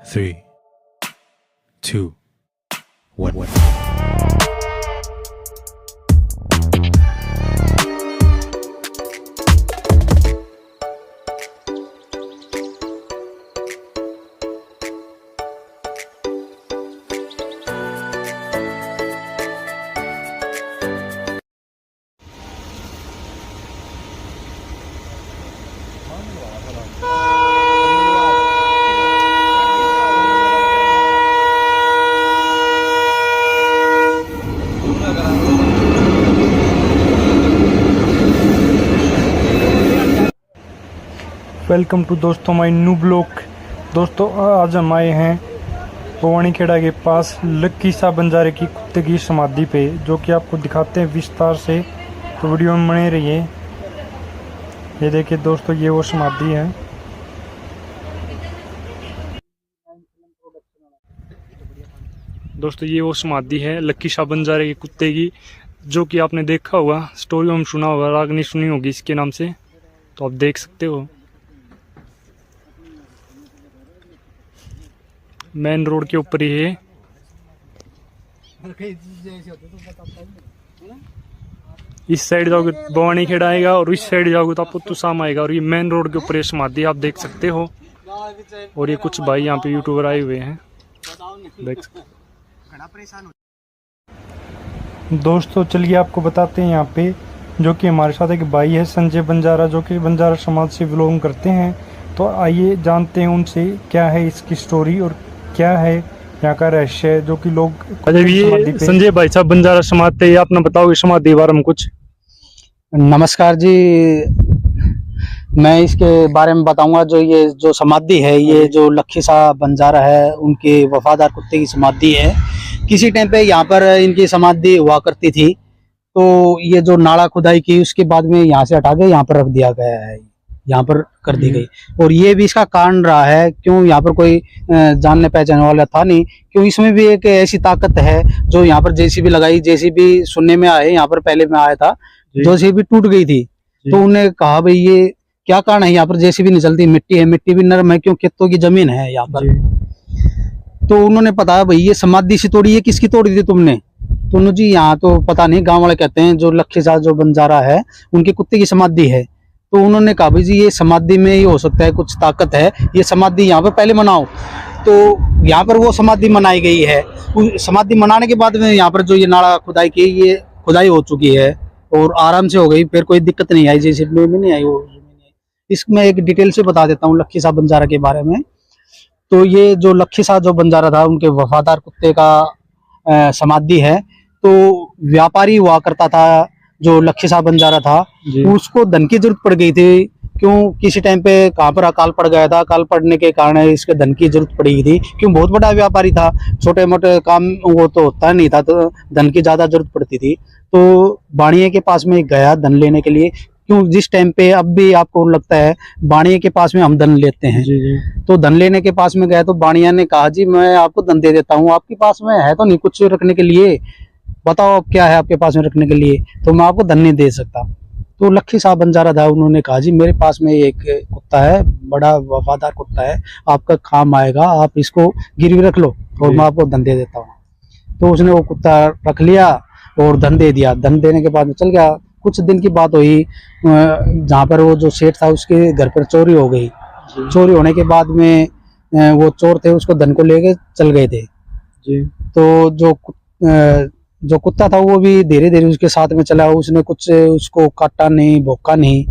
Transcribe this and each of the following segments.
3, 2, 1. Welcome to दोस्तों my new blog. दोस्तों आज हम आए हैं भवानी खेड़ा के पास लक्की शाह बंजारे की कुत्ते की समाधि पे, जो कि आपको दिखाते हैं विस्तार से, तो वीडियो में बने रहिए। ये देखिए दोस्तों, ये वो समाधि है। दोस्तों ये वो समाधि है लक्की शाह बंजारे के कुत्ते की, जो कि आपने देखा होगा, स्टोरी में सुना होगा, रागनी सुनी होगी इसके नाम से, तो आप देख सकते हो। मेन रोड के ऊपर ही है। इस साइड जाओगे भवानी खेड़ा आएगा और इस साइड जाओगे तो आपको तुसाम आएगा, और ये मेन रोड के ऊपर ये समाधि आप देख सकते हो। और ये कुछ भाई यहाँ पे यूट्यूबर आए हुए हैं, देख सकते हो। दोस्तों चलिए आपको बताते हैं यहाँ पे, जो कि हमारे साथ एक भाई है संजय बंजारा, जो कि बंजारा समाज से व्लॉग करते हैं। तो आइए जानते हैं उनसे क्या है इसकी स्टोरी और क्या है यहाँ का रहस्य, जो कि लोग। ये संजय भाई साहब बंजारा समाज थे, आप ना बताओगे समाधि के बारे में कुछ। नमस्कार जी, मैं इसके बारे में बताऊंगा। जो समाधि है, ये जो लक्की शाह बंजारा है, उनके वफादार कुत्ते की समाधि है। किसी टाइम पे यहाँ पर इनकी समाधि हुआ करती थी, तो ये जो नाला खुदाई की, उसके बाद में यहाँ से हटा के यहाँ पर रख दिया गया है, यहाँ पर कर दी गई। और ये भी इसका कारण रहा है, क्यों यहाँ पर कोई जानने पहचानने वाला था नहीं, क्यों इसमें भी एक ऐसी ताकत है जो यहाँ पर जेसीबी लगाई। जेसीबी सुनने में आए, यहाँ पर पहले में आया था, जेसीबी टूट गई थी, तो उन्हें कहा भाई ये क्या कारण है, यहाँ पर जेसीबी नहीं चलती, मिट्टी है, मिट्टी भी नरम है, क्यों खेतों की जमीन है यहाँ पर। तो उन्होंने बताया भाई ये समाधि से तोड़ी है, किसकी तोड़ी थी तुमने? तो उन्होंने जी यहाँ तो पता नहीं, गाँव वाले कहते हैं जो लक्की शाह जो बंजारा है उनके कुत्ते की समाधि है। तो उन्होंने कहा भाई जी ये समाधि में ही हो सकता है कुछ ताकत है, ये समाधि यहाँ पर पहले मनाओ। तो यहाँ पर वो समाधि मनाई गई है। समाधि मनाने के बाद में यहाँ पर जो ये नाला खुदाई की, ये खुदाई हो चुकी है और आराम से हो गई, फिर कोई दिक्कत नहीं आई, जैसे में नहीं आई वो। इसमें एक डिटेल से बता देता हूँ लक्की शाह बंजारा के बारे में। तो ये जो लक्की शाह जो बंजारा था, उनके वफादार कुत्ते का समाधि है। तो व्यापारी हुआ करता था जो लक्की शाह बंजारा था, उसको धन की जरूरत पड़ गई थी। क्यों, किसी टाइम पे कहाँ पर अकाल पड़ गया था, अकाल पड़ने के कारण इसके धन की जरूरत पड़ी थी। क्यों, बहुत बड़ा व्यापारी था, छोटे मोटे काम वो तो होता नहीं था, तो धन की ज्यादा जरूरत पड़ती थी। तो बाणिये के पास में गया धन लेने के लिए। क्यों, जिस टाइम पे अब भी आपको लगता है बाणिये के पास में हम धन लेते हैं, तो धन लेने के पास में गया तो बाणिया ने कहा जी मैं आपको धन दे देता हूँ, आपके पास में है तो नहीं कुछ रखने के लिए, बताओ अब क्या है आपके पास में रखने के लिए, तो मैं आपको धन नहीं दे सकता। तो लक्की शाह बंजारा था, उन्होंने कहा जी मेरे पास में एक कुत्ता है, बड़ा वफादार कुत्ता है, आपका काम आएगा, आप इसको गिरवी रख लो और मैं आपको धन दे देता हूँ। तो उसने वो कुत्ता रख लिया और धन दे दिया। धन देने के बाद में चल गया। कुछ दिन की बात हुई, जहाँ पर वो जो सेठ था उसके घर पर चोरी हो गई। चोरी होने के बाद में वो चोर थे, उसको धन को लेके चल गए थे जी। तो जो कुत्ता था वो भी धीरे धीरे उसके साथ में चला, उसने कुछ उसको काटा नहीं, भौंका नहीं।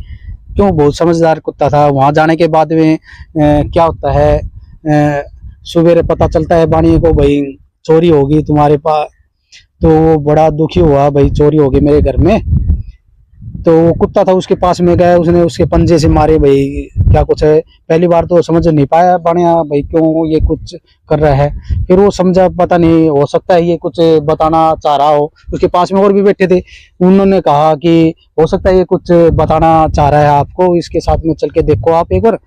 क्यों, बहुत समझदार कुत्ता था। वहां जाने के बाद में क्या होता है, सुबह पता चलता है बाणिये को भाई चोरी होगी तुम्हारे पास। तो वो बड़ा दुखी हुआ, भाई चोरी होगी मेरे घर में। तो वो कुत्ता था उसके पास में गया, उसने उसके पंजे से मारे, भाई क्या कुछ है। पहली बार तो समझ नहीं पाया बाणिया भाई क्यों ये कुछ कर रहा है। फिर वो समझा, पता नहीं, हो सकता है ये कुछ बताना चाह रहा हो। उसके पास में और भी बैठे थे, उन्होंने कहा कि हो सकता है ये कुछ बताना चाह रहा है आपको, इसके साथ में चल के देखो आप एक बार।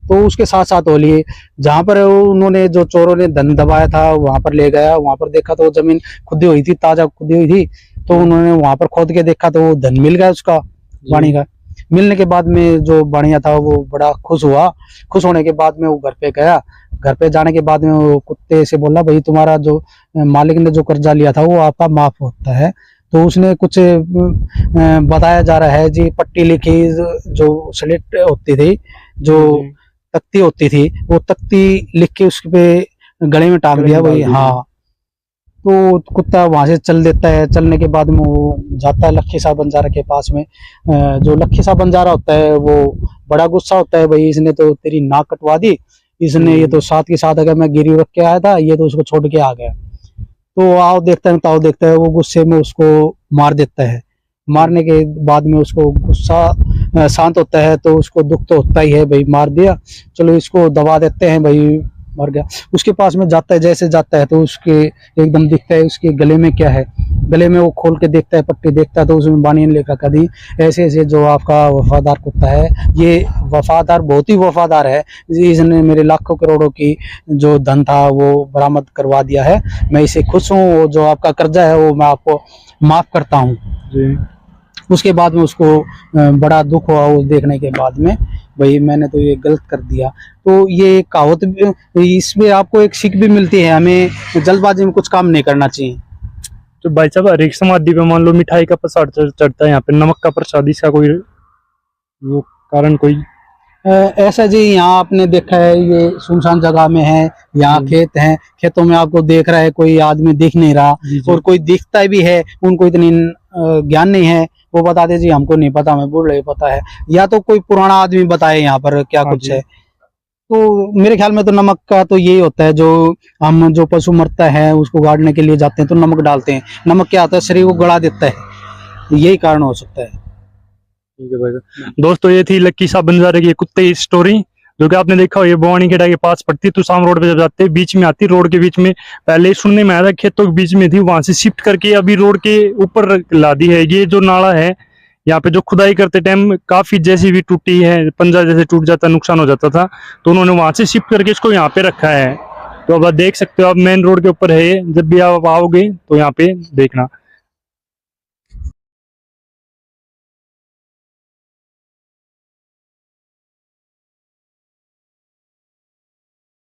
तो उसके साथ साथ हो लिए। जहाँ पर उन्होंने जो चोरों ने धन दबाया था वहां पर ले गया, वहां पर देखा तो जमीन खुदी हुई थी, ताजा खुदी हुई थी। तो उन्होंने वहां पर खोद के देखा तो धन मिल गया उसका, वाणी का। मिलने के बाद में जो बढ़िया था वो बड़ा खुश हुआ। खुश होने के बाद में वो घर पे गया। घर पे जाने के बाद में वो कुत्ते से बोला, भाई तुम्हारा जो मालिक ने जो कर्जा लिया था वो आपका माफ होता है। तो उसने कुछ बताया जा रहा है जी, पट्टी लिखी, जो स्लेट होती थी, जो तख्ती होती थी, वो तख्ती लिख के उस पे गले में टांग दिया भाई। हाँ, तो कुत्ता वहां से चल देता है। चलने के बाद में वो जाता है लखी साहब बंजारा के पास में। जो लखी साहब बंजारा होता है वो बड़ा गुस्सा होता है, भाई इसने तो तेरी नाक कटवा दी, इसने ये तो साथ के साथ अगर मैं गिरी रख के आया था, ये तो उसको छोड़ के आ गया। तो आओ देखता है, ताओ देखता है, वो गुस्से में उसको मार देता है। मारने के बाद में उसको गुस्सा शांत होता है, तो उसको दुख तो होता ही है, भाई मार दिया, चलो इसको दबा देते हैं, भाई मर गया। उसके पास में जाता है, जैसे जाता है तो उसके एकदम दिखता है उसके गले में क्या है। गले में वो खोल के देखता है, पट्टी देखता है, तो उसमें बानियन लेकर कदी ऐसे ऐसे जो आपका वफादार कुत्ता है, ये वफादार, बहुत ही वफादार है, इसने मेरे लाखों करोड़ों की जो धन था वो बरामद करवा दिया है। मैं इसे खुश हूँ, वो जो आपका कर्जा है वो मैं आपको माफ करता हूँ जी। उसके बाद में उसको बड़ा दुख हुआ वो देखने के बाद में, भाई मैंने तो ये गलत कर दिया। तो ये कहावत, इसमें आपको एक सीख भी मिलती है, हमें जल्दबाजी में कुछ काम नहीं करना चाहिए। तो भाई साहब, हर एक समाधि पे मान लो मिठाई का प्रसाद चढ़ता है, यहाँ पे नमक का प्रसाद, इसका कोई वो कारण कोई ऐसा जी, यहाँ आपने देखा है ये सुनसान जगह में है, यहाँ खेत हैं, खेतों में आपको देख रहा है कोई आदमी दिख नहीं रहा, और कोई दिखता भी है उनको इतनी ज्ञान नहीं है, वो बता दे जी हमको नहीं पता, मैं बोल रहे पता है, या तो कोई पुराना आदमी बताए यहाँ पर क्या कुछ है। तो मेरे ख्याल में तो नमक का तो यही होता है, जो हम जो पशु मरता है उसको गाड़ने के लिए जाते हैं तो नमक डालते हैं। नमक क्या होता है, शरीर को गला देता है, यही कारण हो सकता है। ठीक है भाई। दोस्तों, ये थी लक्की साहब बंजारे की कुत्ते की स्टोरी, जो कि आपने देखा हो, ये भवानी खेड़ा के पास पड़ती है। तुसाम रोड पे जब जाते हैं बीच में आती, रोड के बीच में, पहले सुनने में आया था खेतों के बीच में थी, वहां से शिफ्ट करके अभी रोड के ऊपर ला दी है। ये जो नाला है यहाँ पे, जो खुदाई करते टाइम काफी जैसी भी टूटी है, पंजा जैसे टूट जाता, नुकसान हो जाता था, तो उन्होंने वहां से शिफ्ट करके इसको यहाँ पे रखा है। तो अब आप देख सकते हो, आप मेन रोड के ऊपर है, जब भी आप आओगे तो यहाँ पे देखना।